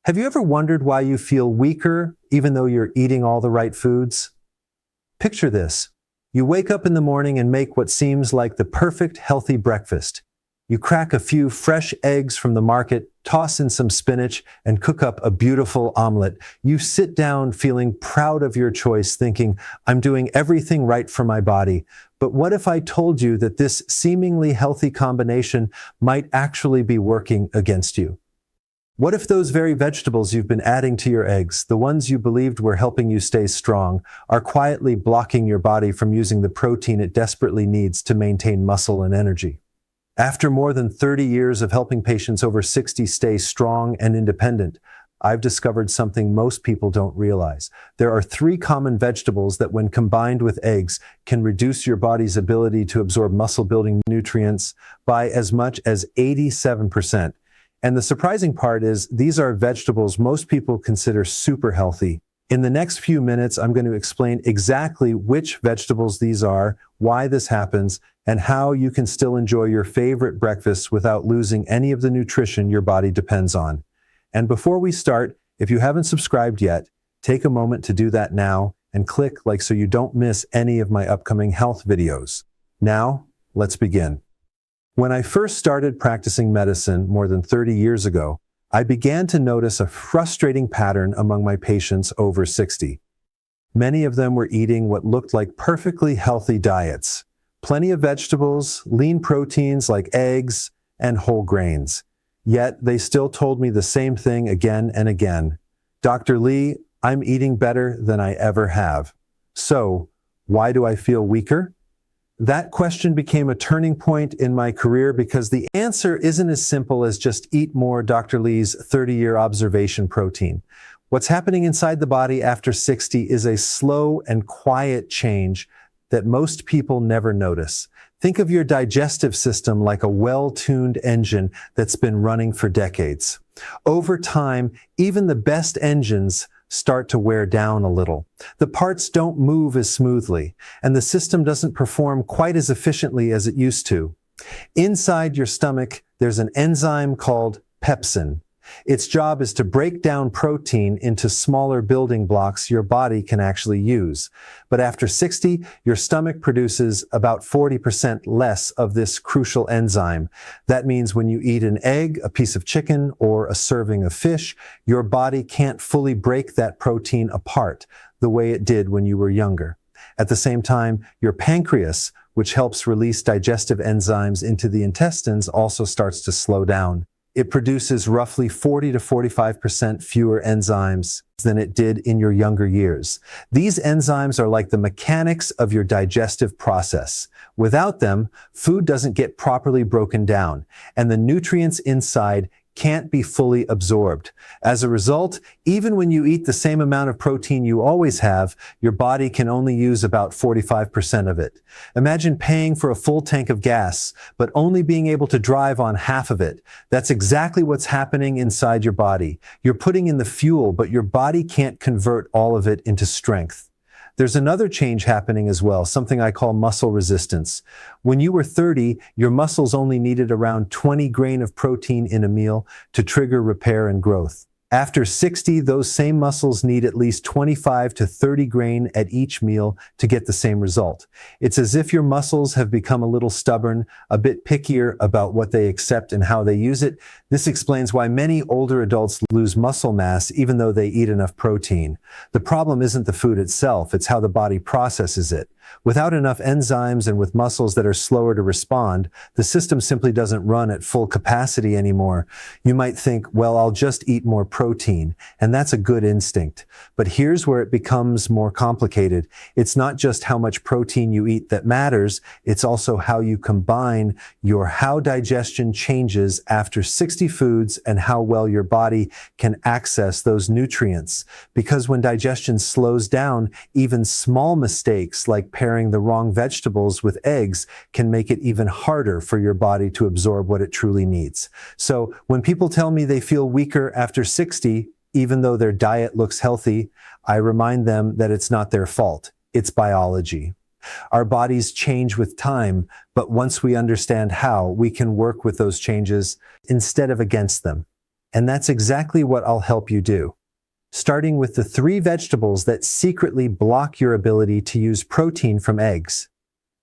Have you ever wondered why you feel weaker even though you're eating all the right foods? Picture this. You wake up in the morning and make what seems like the perfect healthy breakfast. You crack a few fresh eggs from the market, toss in some spinach, and cook up a beautiful omelet. You sit down feeling proud of your choice, thinking, I'm doing everything right for my body. But what if I told you that this seemingly healthy combination might actually be working against you? What if those very vegetables you've been adding to your eggs, the ones you believed were helping you stay strong, are quietly blocking your body from using the protein it desperately needs to maintain muscle and energy? After more than 30 years of helping patients over 60 stay strong and independent, I've discovered something most people don't realize. There are 3 common vegetables that, when combined with eggs, can reduce your body's ability to absorb muscle-building nutrients by as much as 87%. And the surprising part is these are vegetables most people consider super healthy. In the next few minutes, I'm going to explain exactly which vegetables these are, why this happens, and how you can still enjoy your favorite breakfasts without losing any of the nutrition your body depends on. And before we start, if you haven't subscribed yet, take a moment to do that now and click like so you don't miss any of my upcoming health videos. Now, let's begin. When I first started practicing medicine more than 30 years ago, I began to notice a frustrating pattern among my patients over 60. Many of them were eating what looked like perfectly healthy diets. Plenty of vegetables, lean proteins like eggs, and whole grains. Yet they still told me the same thing again and again. Dr. Lee, I'm eating better than I ever have. So, why do I feel weaker? That question became a turning point in my career because the answer isn't as simple as just eat more Dr. Lee's 30-year observation protein. What's happening inside the body after 60 is a slow and quiet change that most people never notice. Think of your digestive system like a well-tuned engine that's been running for decades. Over time, even the best engines start to wear down a little. The parts don't move as smoothly, and the system doesn't perform quite as efficiently as it used to. Inside your stomach, there's an enzyme called pepsin. Its job is to break down protein into smaller building blocks your body can actually use. But after 60, your stomach produces about 40% less of this crucial enzyme. That means when you eat an egg, a piece of chicken, or a serving of fish, your body can't fully break that protein apart the way it did when you were younger. At the same time, your pancreas, which helps release digestive enzymes into the intestines, also starts to slow down. It produces roughly 40 to 45% fewer enzymes than it did in your younger years. These enzymes are like the mechanics of your digestive process. Without them, food doesn't get properly broken down, and the nutrients inside can't be fully absorbed. As a result, even when you eat the same amount of protein you always have, your body can only use about 45% of it. Imagine paying for a full tank of gas, but only being able to drive on half of it. That's exactly what's happening inside your body. You're putting in the fuel, but your body can't convert all of it into strength. There's another change happening as well, something I call muscle resistance. When you were 30, your muscles only needed around 20 grain of protein in a meal to trigger repair and growth. After 60, those same muscles need at least 25 to 30 grain at each meal to get the same result. It's as if your muscles have become a little stubborn, a bit pickier about what they accept and how they use it. This explains why many older adults lose muscle mass even though they eat enough protein. The problem isn't the food itself, it's how the body processes it. Without enough enzymes and with muscles that are slower to respond, the system simply doesn't run at full capacity anymore. You might think, well, I'll just eat more protein, and that's a good instinct. But here's where it becomes more complicated. It's not just how much protein you eat that matters, it's also how you combine how digestion changes after 60 foods and how well your body can access those nutrients. Because when digestion slows down, even small mistakes like pairing the wrong vegetables with eggs can make it even harder for your body to absorb what it truly needs. So when people tell me they feel weaker after 60, even though their diet looks healthy, I remind them that it's not their fault. It's biology. Our bodies change with time, but once we understand how, we can work with those changes instead of against them. And that's exactly what I'll help you do. Starting with the 3 vegetables that secretly block your ability to use protein from eggs.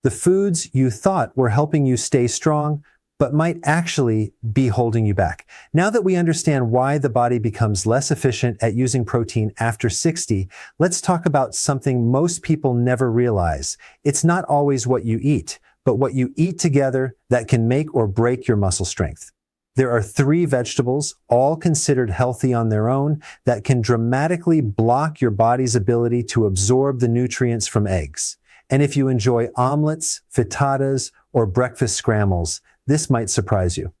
The foods you thought were helping you stay strong, but might actually be holding you back. Now that we understand why the body becomes less efficient at using protein after 60, let's talk about something most people never realize. It's not always what you eat, but what you eat together that can make or break your muscle strength. There are 3 vegetables, all considered healthy on their own, that can dramatically block your body's ability to absorb the nutrients from eggs. And if you enjoy omelets, frittatas, or breakfast scrambles, this might surprise you.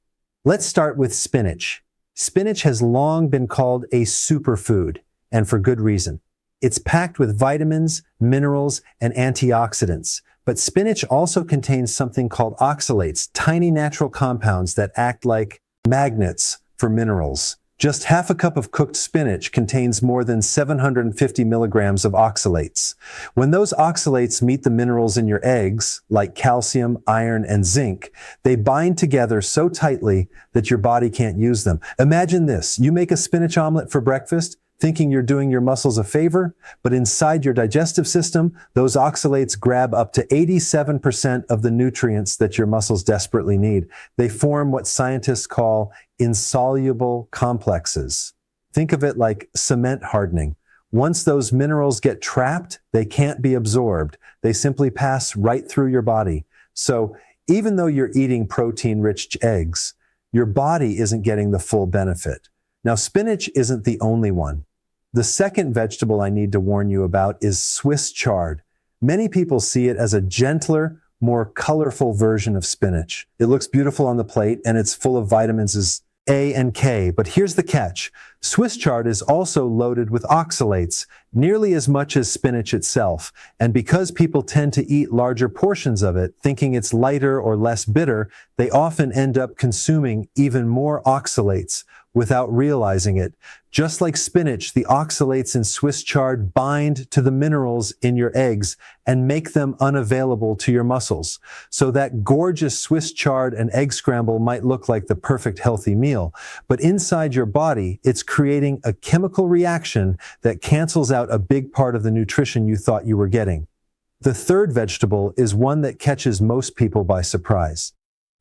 Let's start with spinach. Spinach has long been called a superfood, and for good reason. It's packed with vitamins, minerals, and antioxidants. But spinach also contains something called oxalates, tiny natural compounds that act like magnets for minerals. Just half a cup of cooked spinach contains more than 750 milligrams of oxalates. When those oxalates meet the minerals in your eggs, like calcium, iron, and zinc, they bind together so tightly that your body can't use them. Imagine this. You make a spinach omelet for breakfast, thinking you're doing your muscles a favor, but inside your digestive system, those oxalates grab up to 87% of the nutrients that your muscles desperately need. They form what scientists call insoluble complexes. Think of it like cement hardening. Once those minerals get trapped, they can't be absorbed. They simply pass right through your body. So even though you're eating protein-rich eggs, your body isn't getting the full benefit. Now, spinach isn't the only one. The second vegetable I need to warn you about is Swiss chard. Many people see it as a gentler, more colorful version of spinach. It looks beautiful on the plate and it's full of vitamins A and K, but here's the catch. Swiss chard is also loaded with oxalates, nearly as much as spinach itself. And because people tend to eat larger portions of it, thinking it's lighter or less bitter, they often end up consuming even more oxalates without realizing it. Just like spinach, the oxalates in Swiss chard bind to the minerals in your eggs and make them unavailable to your muscles. So that gorgeous Swiss chard and egg scramble might look like the perfect healthy meal, but inside your body, it's creating a chemical reaction that cancels out a big part of the nutrition you thought you were getting. The third vegetable is one that catches most people by surprise: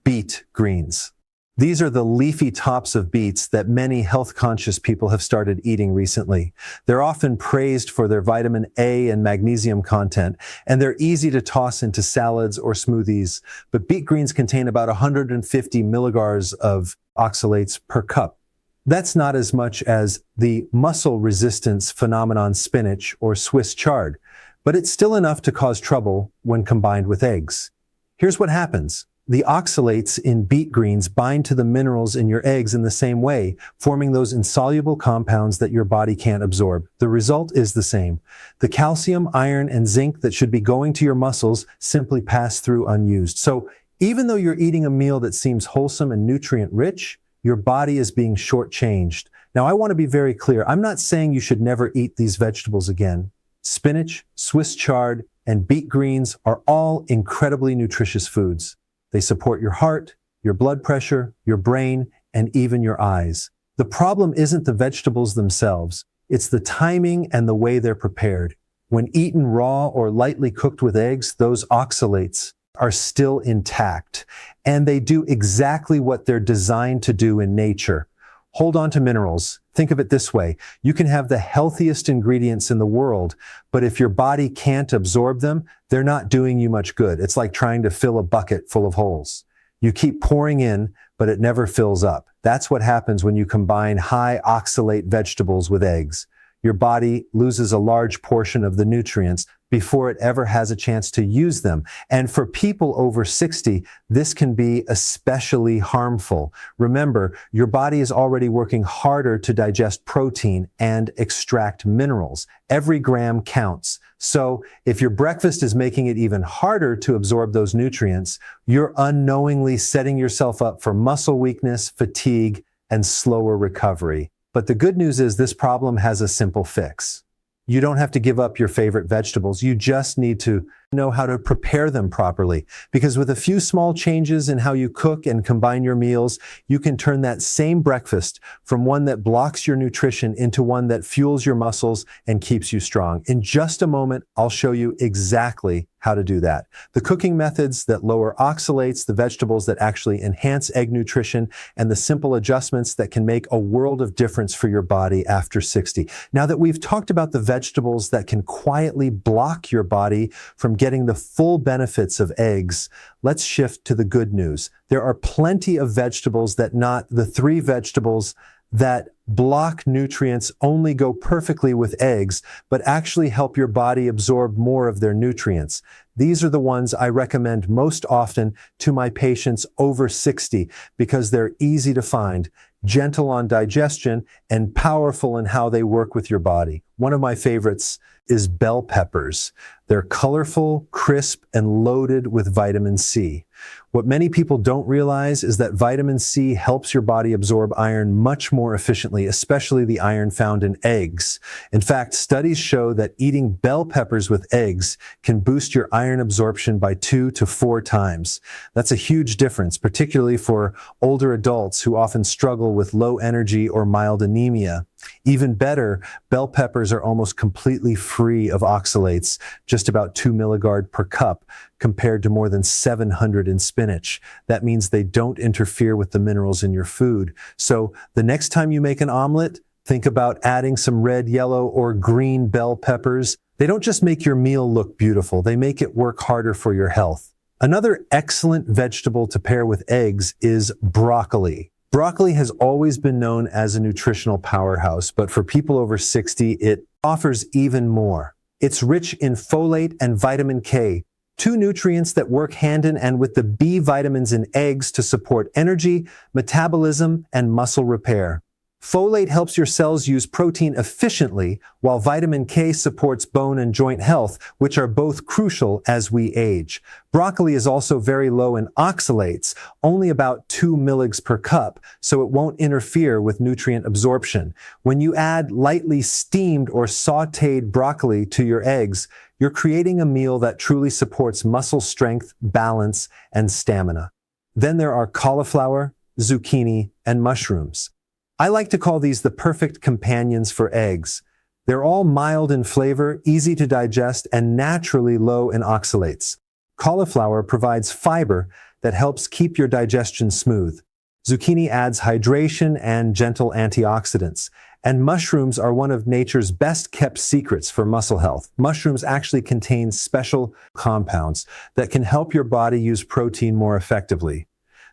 beet greens. These are the leafy tops of beets that many health-conscious people have started eating recently. They're often praised for their vitamin A and magnesium content, and they're easy to toss into salads or smoothies. But beet greens contain about 150 milligars of oxalates per cup. That's not as much as the muscle resistance phenomenon spinach or Swiss chard, but it's still enough to cause trouble when combined with eggs. Here's what happens. The oxalates in beet greens bind to the minerals in your eggs in the same way, forming those insoluble compounds that your body can't absorb. The result is the same. The calcium, iron, and zinc that should be going to your muscles simply pass through unused. So even though you're eating a meal that seems wholesome and nutrient-rich, your body is being shortchanged. Now, I want to be very clear. I'm not saying you should never eat these vegetables again. Spinach, Swiss chard, and beet greens are all incredibly nutritious foods. They support your heart, your blood pressure, your brain, and even your eyes. The problem isn't the vegetables themselves. It's the timing and the way they're prepared. When eaten raw or lightly cooked with eggs, those oxalates are still intact, and they do exactly what they're designed to do in nature. Hold on to minerals. Think of it this way. You can have the healthiest ingredients in the world, but if your body can't absorb them, they're not doing you much good. It's like trying to fill a bucket full of holes. You keep pouring in, but it never fills up. That's what happens when you combine high oxalate vegetables with eggs. Your body loses a large portion of the nutrients before it ever has a chance to use them. And for people over 60, this can be especially harmful. Remember, your body is already working harder to digest protein and extract minerals. Every gram counts. So if your breakfast is making it even harder to absorb those nutrients, you're unknowingly setting yourself up for muscle weakness, fatigue, and slower recovery. But the good news is this problem has a simple fix. You don't have to give up your favorite vegetables. You just need to know how to prepare them properly. Because with a few small changes in how you cook and combine your meals, you can turn that same breakfast from one that blocks your nutrition into one that fuels your muscles and keeps you strong. In just a moment, I'll show you exactly how to do that. The cooking methods that lower oxalates, the vegetables that actually enhance egg nutrition, and the simple adjustments that can make a world of difference for your body after 60. Now that we've talked about the vegetables that can quietly block your body from getting the full benefits of eggs, let's shift to the good news. There are plenty of vegetables that not the three vegetables that block nutrients only go perfectly with eggs, but actually help your body absorb more of their nutrients. These are the ones I recommend most often to my patients over 60 because they're easy to find, gentle on digestion, and powerful in how they work with your body. One of my favorites is bell peppers. They're colorful, crisp, and loaded with vitamin C. What many people don't realize is that vitamin C helps your body absorb iron much more efficiently, especially the iron found in eggs. In fact, studies show that eating bell peppers with eggs can boost your iron absorption by 2 to 4 times. That's a huge difference, particularly for older adults who often struggle with low energy or mild anemia. Even better, bell peppers are almost completely free of oxalates, just about 2 milligard per cup, compared to more than 700 in spinach. That means they don't interfere with the minerals in your food. So the next time you make an omelet, think about adding some red, yellow, or green bell peppers. They don't just make your meal look beautiful, they make it work harder for your health. Another excellent vegetable to pair with eggs is broccoli. Broccoli has always been known as a nutritional powerhouse, but for people over 60, it offers even more. It's rich in folate and vitamin K, two nutrients that work hand in hand with the B vitamins in eggs to support energy, metabolism, and muscle repair. Folate helps your cells use protein efficiently, while vitamin K supports bone and joint health, which are both crucial as we age. Broccoli is also very low in oxalates, only about 2 milligs per cup, so it won't interfere with nutrient absorption. When you add lightly steamed or sautéed broccoli to your eggs, you're creating a meal that truly supports muscle strength, balance, and stamina. Then there are cauliflower, zucchini, and mushrooms. I like to call these the perfect companions for eggs. They're all mild in flavor, easy to digest, and naturally low in oxalates. Cauliflower provides fiber that helps keep your digestion smooth. Zucchini adds hydration and gentle antioxidants. And mushrooms are one of nature's best kept secrets for muscle health. Mushrooms actually contain special compounds that can help your body use protein more effectively.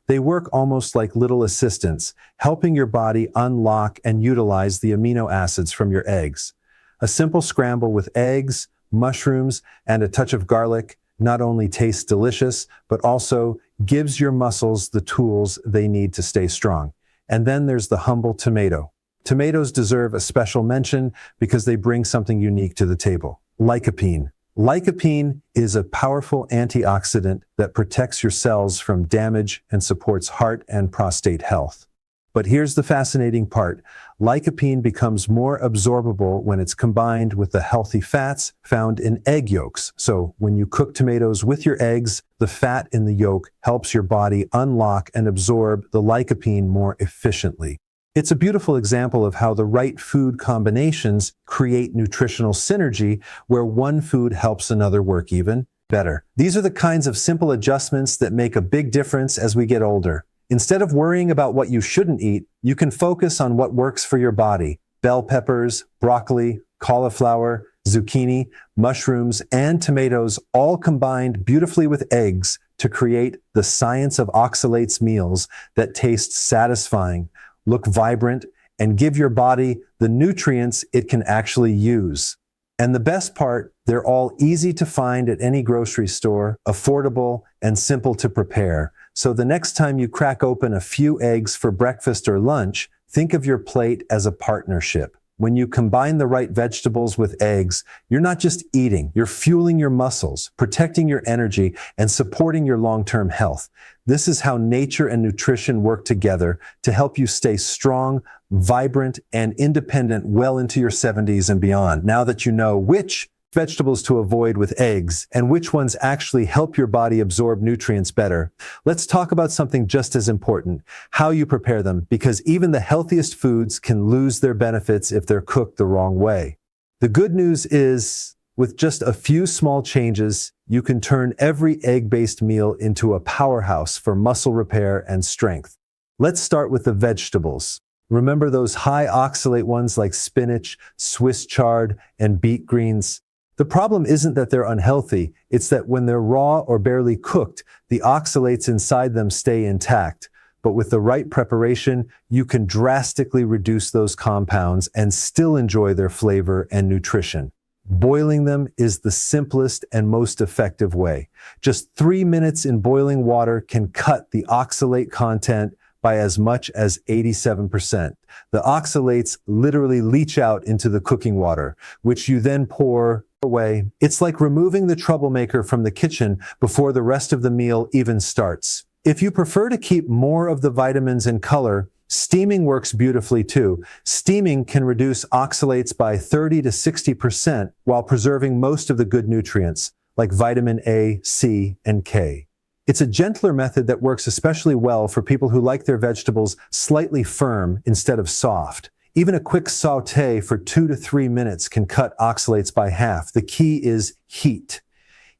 They work almost like little assistants, helping your body unlock and utilize the amino acids from your eggs. A simple scramble with eggs, mushrooms, and a touch of garlic not only tastes delicious, but also gives your muscles the tools they need to stay strong. And then there's the humble tomato. Tomatoes deserve a special mention because they bring something unique to the table. Lycopene. Lycopene is a powerful antioxidant that protects your cells from damage and supports heart and prostate health. But here's the fascinating part. Lycopene becomes more absorbable when it's combined with the healthy fats found in egg yolks. So when you cook tomatoes with your eggs, the fat in the yolk helps your body unlock and absorb the lycopene more efficiently. It's a beautiful example of how the right food combinations create nutritional synergy where one food helps another work even better. These are the kinds of simple adjustments that make a big difference as we get older. Instead of worrying about what you shouldn't eat, you can focus on what works for your body. Bell peppers, broccoli, cauliflower, zucchini, mushrooms, and tomatoes all combined beautifully with eggs to create the science of oxalates meals that taste satisfying, look vibrant, and give your body the nutrients it can actually use. And the best part, they're all easy to find at any grocery store, affordable, and simple to prepare. So the next time you crack open a few eggs for breakfast or lunch, think of your plate as a partnership. When you combine the right vegetables with eggs, you're not just eating, you're fueling your muscles, protecting your energy, and supporting your long-term health. This is how nature and nutrition work together to help you stay strong, vibrant, and independent well into your 70s and beyond. Now that you know which Vegetables to avoid with eggs, and which ones actually help your body absorb nutrients better. Let's talk about something just as important, how you prepare them, because even the healthiest foods can lose their benefits if they're cooked the wrong way. The good news is, with just a few small changes, you can turn every egg-based meal into a powerhouse for muscle repair and strength. Let's start with the vegetables. Remember those high oxalate ones like spinach, Swiss chard, and beet greens? The problem isn't that they're unhealthy, it's that when they're raw or barely cooked, the oxalates inside them stay intact. But with the right preparation, you can drastically reduce those compounds and still enjoy their flavor and nutrition. Boiling them is the simplest and most effective way. Just 3 minutes in boiling water can cut the oxalate content by as much as 87%. The oxalates literally leach out into the cooking water, which you then pour away. It's like removing the troublemaker from the kitchen before the rest of the meal even starts. If you prefer to keep more of the vitamins and color, steaming works beautifully too. Steaming can reduce oxalates by 30 to 60% while preserving most of the good nutrients, like vitamin A, C, and K. It's a gentler method that works especially well for people who like their vegetables slightly firm instead of soft. Even a quick sauté for 2 to 3 minutes can cut oxalates by half. The key is heat.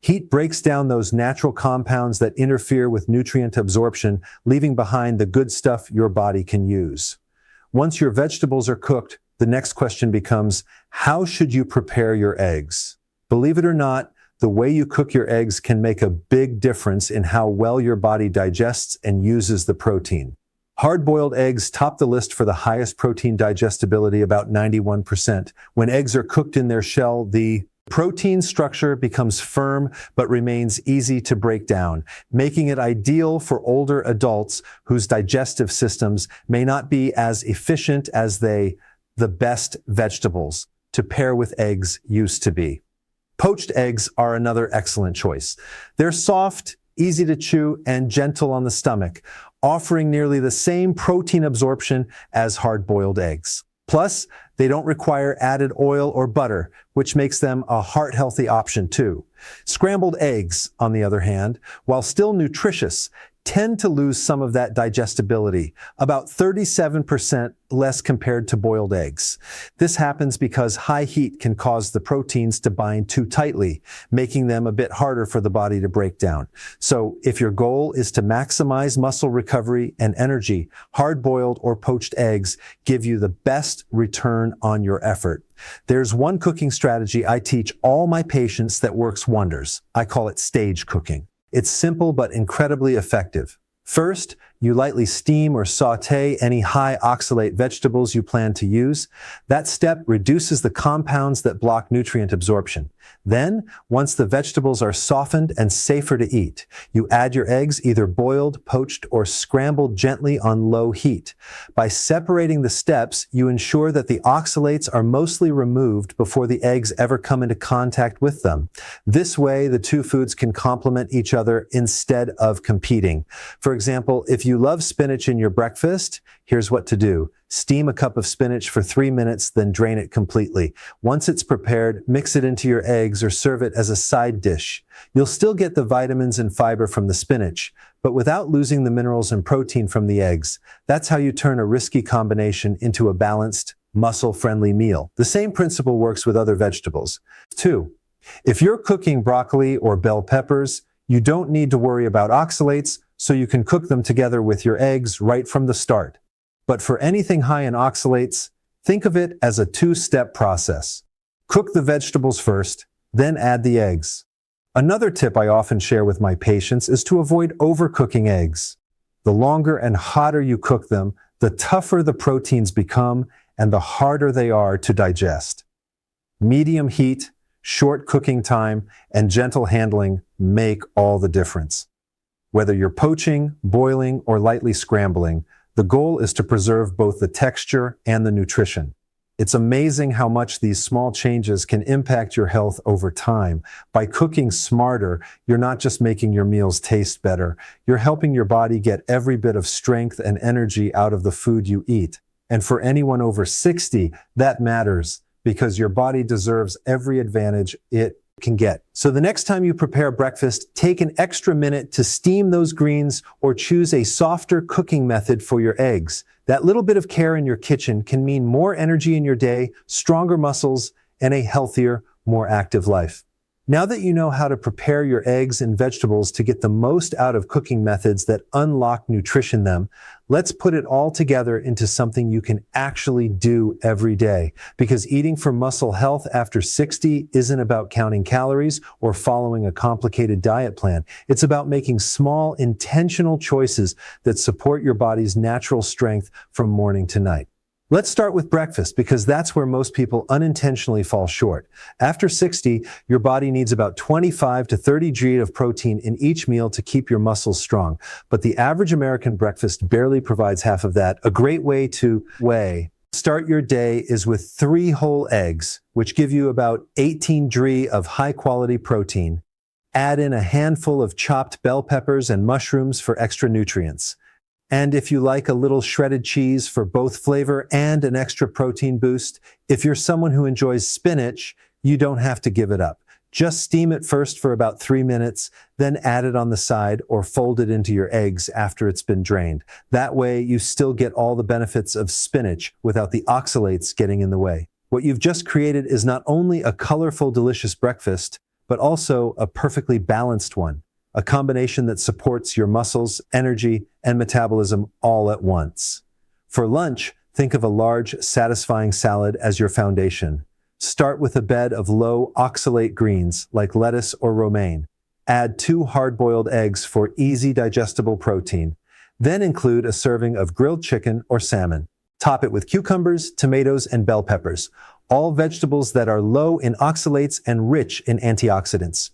Heat breaks down those natural compounds that interfere with nutrient absorption, leaving behind the good stuff your body can use. Once your vegetables are cooked, the next question becomes, how should you prepare your eggs? Believe it or not, the way you cook your eggs can make a big difference in how well your body digests and uses the protein. Hard-boiled eggs top the list for the highest protein digestibility, about 91%. When eggs are cooked in their shell, the protein structure becomes firm but remains easy to break down, making it ideal for older adults whose digestive systems may not be as efficient as the best vegetables to pair with eggs used to be. Poached eggs are another excellent choice. They're soft, easy to chew, and gentle on the stomach, offering nearly the same protein absorption as hard-boiled eggs. Plus, they don't require added oil or butter, which makes them a heart-healthy option too. Scrambled eggs, on the other hand, while still nutritious, tend to lose some of that digestibility, about 37% less compared to boiled eggs. This happens because high heat can cause the proteins to bind too tightly, making them a bit harder for the body to break down. So if your goal is to maximize muscle recovery and energy, hard-boiled or poached eggs give you the best return on your effort. There's one cooking strategy I teach all my patients that works wonders. I call it stage cooking. It's simple but incredibly effective. First, you lightly steam or sauté any high oxalate vegetables you plan to use. That step reduces the compounds that block nutrient absorption. Then, once the vegetables are softened and safer to eat, you add your eggs either boiled, poached, or scrambled gently on low heat. By separating the steps, you ensure that the oxalates are mostly removed before the eggs ever come into contact with them. This way, the two foods can complement each other instead of competing. For example, if you love spinach in your breakfast, here's what to do. Steam a cup of spinach for 3 minutes, then drain it completely. Once it's prepared, mix it into your eggs or serve it as a side dish. You'll still get the vitamins and fiber from the spinach, but without losing the minerals and protein from the eggs. That's how you turn a risky combination into a balanced, muscle-friendly meal. The same principle works with other vegetables. 2. If you're cooking broccoli or bell peppers, you don't need to worry about oxalates, so you can cook them together with your eggs right from the start. But for anything high in oxalates, think of it as a 2-step process. Cook the vegetables first, then add the eggs. Another tip I often share with my patients is to avoid overcooking eggs. The longer and hotter you cook them, the tougher the proteins become and the harder they are to digest. Medium heat, short cooking time, and gentle handling make all the difference. Whether you're poaching, boiling, or lightly scrambling, the goal is to preserve both the texture and the nutrition. It's amazing how much these small changes can impact your health over time. By cooking smarter, you're not just making your meals taste better, you're helping your body get every bit of strength and energy out of the food you eat. And for anyone over 60, that matters, because your body deserves every advantage it can get. So the next time you prepare breakfast, take an extra minute to steam those greens or choose a softer cooking method for your eggs. That little bit of care in your kitchen can mean more energy in your day, stronger muscles, and a healthier, more active life. Now that you know how to prepare your eggs and vegetables to get the most out of cooking methods that unlock nutrition them, let's put it all together into something you can actually do every day. Because eating for muscle health after 60 isn't about counting calories or following a complicated diet plan. It's about making small, intentional choices that support your body's natural strength from morning to night. Let's start with breakfast because that's where most people unintentionally fall short. After 60, your body needs about 25 to 30 g of protein in each meal to keep your muscles strong. But the average American breakfast barely provides half of that. A great way to start your day is with 3 whole eggs, which give you about 18 g of high-quality protein. Add in a handful of chopped bell peppers and mushrooms for extra nutrients. And if you like a little shredded cheese for both flavor and an extra protein boost, if you're someone who enjoys spinach, you don't have to give it up. Just steam it first for about 3 minutes, then add it on the side or fold it into your eggs after it's been drained. That way, you still get all the benefits of spinach without the oxalates getting in the way. What you've just created is not only a colorful, delicious breakfast, but also a perfectly balanced one. A combination that supports your muscles, energy, and metabolism all at once. For lunch, think of a large, satisfying salad as your foundation. Start with a bed of low oxalate greens like lettuce or romaine. Add 2 hard-boiled eggs for easy digestible protein. Then include a serving of grilled chicken or salmon. Top it with cucumbers, tomatoes, and bell peppers, all vegetables that are low in oxalates and rich in antioxidants.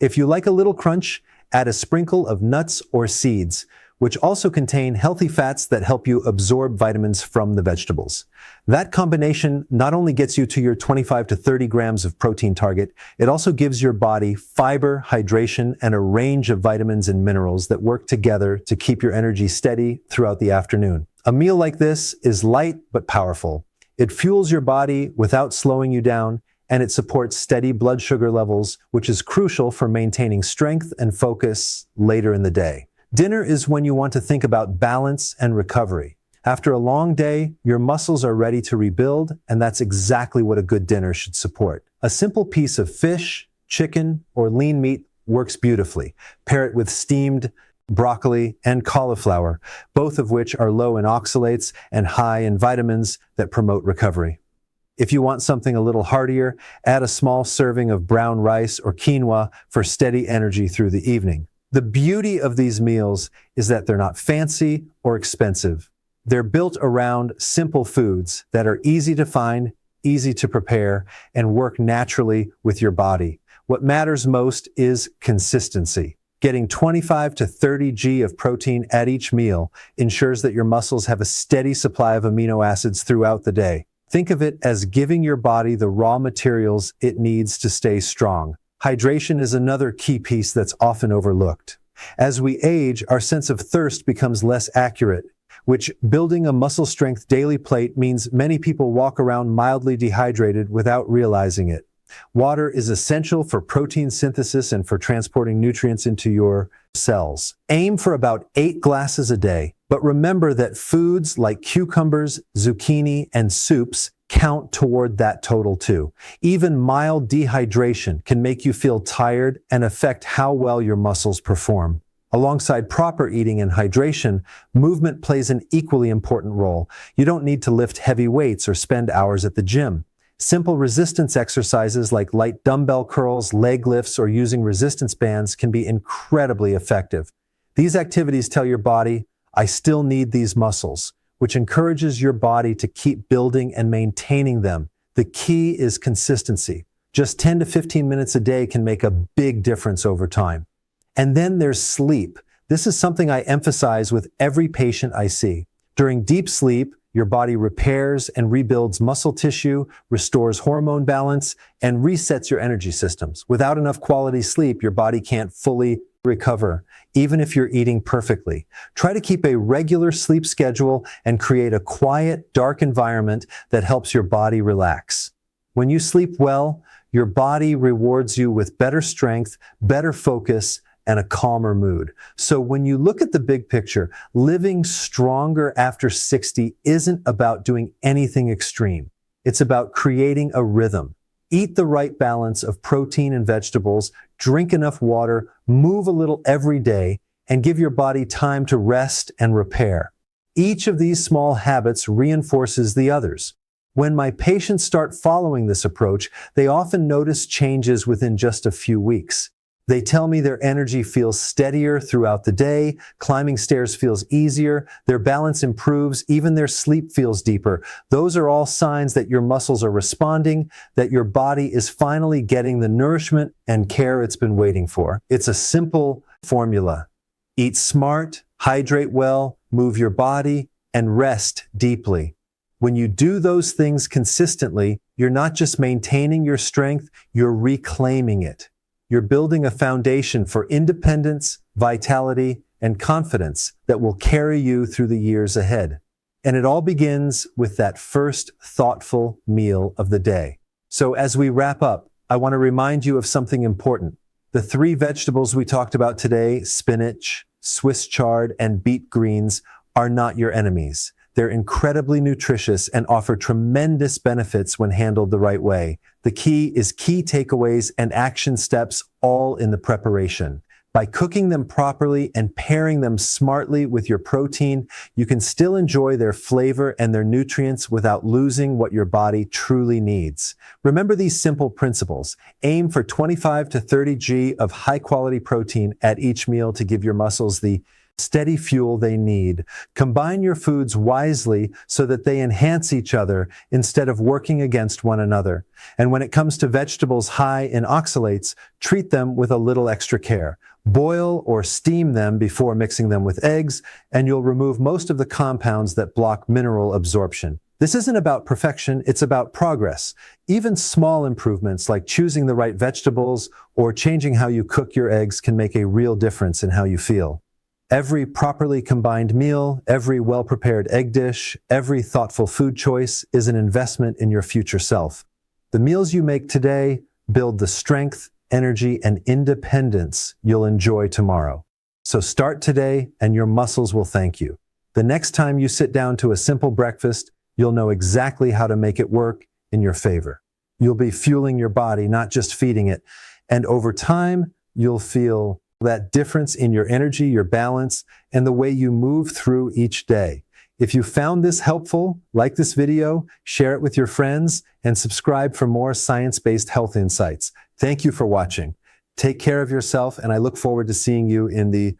If you like a little crunch, add a sprinkle of nuts or seeds, which also contain healthy fats that help you absorb vitamins from the vegetables. That combination not only gets you to your 25 to 30 grams of protein target, it also gives your body fiber, hydration, and a range of vitamins and minerals that work together to keep your energy steady throughout the afternoon. A meal like this is light but powerful. It fuels your body without slowing you down, and it supports steady blood sugar levels, which is crucial for maintaining strength and focus later in the day. Dinner is when you want to think about balance and recovery. After a long day, your muscles are ready to rebuild, and that's exactly what a good dinner should support. A simple piece of fish, chicken, or lean meat works beautifully. Pair it with steamed broccoli and cauliflower, both of which are low in oxalates and high in vitamins that promote recovery. If you want something a little heartier, add a small serving of brown rice or quinoa for steady energy through the evening. The beauty of these meals is that they're not fancy or expensive. They're built around simple foods that are easy to find, easy to prepare, and work naturally with your body. What matters most is consistency. Getting 25 to 30 g of protein at each meal ensures that your muscles have a steady supply of amino acids throughout the day. Think of it as giving your body the raw materials it needs to stay strong. Hydration is another key piece that's often overlooked. As we age, our sense of thirst becomes less accurate, which building a muscle strength daily plate means many people walk around mildly dehydrated without realizing it. Water is essential for protein synthesis and for transporting nutrients into your cells. Aim for about 8 glasses a day, but remember that foods like cucumbers, zucchini, and soups count toward that total too. Even mild dehydration can make you feel tired and affect how well your muscles perform. Alongside proper eating and hydration, movement plays an equally important role. You don't need to lift heavy weights or spend hours at the gym. Simple resistance exercises like light dumbbell curls, leg lifts, or using resistance bands can be incredibly effective. These activities tell your body, I still need these muscles, which encourages your body to keep building and maintaining them. The key is consistency. Just 10 to 15 minutes a day can make a big difference over time. And then there's sleep. This is something I emphasize with every patient I see. During deep sleep, your body repairs and rebuilds muscle tissue, restores hormone balance, and resets your energy systems. Without enough quality sleep, your body can't fully recover, even if you're eating perfectly. Try to keep a regular sleep schedule and create a quiet, dark environment that helps your body relax. When you sleep well, your body rewards you with better strength, better focus, and a calmer mood. So when you look at the big picture, living stronger after 60 isn't about doing anything extreme. It's about creating a rhythm. Eat the right balance of protein and vegetables, drink enough water, move a little every day, and give your body time to rest and repair. Each of these small habits reinforces the others. When my patients start following this approach, they often notice changes within just a few weeks. They tell me their energy feels steadier throughout the day, climbing stairs feels easier, their balance improves, even their sleep feels deeper. Those are all signs that your muscles are responding, that your body is finally getting the nourishment and care it's been waiting for. It's a simple formula. Eat smart, hydrate well, move your body, and rest deeply. When you do those things consistently, you're not just maintaining your strength, you're reclaiming it. You're building a foundation for independence, vitality, and confidence that will carry you through the years ahead. And it all begins with that first thoughtful meal of the day. So as we wrap up, I want to remind you of something important. The 3 vegetables we talked about today, spinach, Swiss chard, and beet greens, are not your enemies. They're incredibly nutritious and offer tremendous benefits when handled the right way. The key is key takeaways and action steps all in the preparation. By cooking them properly and pairing them smartly with your protein, you can still enjoy their flavor and their nutrients without losing what your body truly needs. Remember these simple principles. Aim for 25 to 30 g of high-quality protein at each meal to give your muscles the steady fuel they need. Combine your foods wisely so that they enhance each other instead of working against one another. And when it comes to vegetables high in oxalates, treat them with a little extra care. Boil or steam them before mixing them with eggs, and you'll remove most of the compounds that block mineral absorption. This isn't about perfection, it's about progress. Even small improvements like choosing the right vegetables or changing how you cook your eggs can make a real difference in how you feel. Every properly combined meal, every well-prepared egg dish, every thoughtful food choice is an investment in your future self. The meals you make today build the strength, energy, and independence you'll enjoy tomorrow. So start today and your muscles will thank you. The next time you sit down to a simple breakfast, you'll know exactly how to make it work in your favor. You'll be fueling your body, not just feeding it. And over time, you'll feel that difference in your energy, your balance, and the way you move through each day. If you found this helpful, like this video, share it with your friends, and subscribe for more science-based health insights. Thank you for watching. Take care of yourself, and I look forward to seeing you in the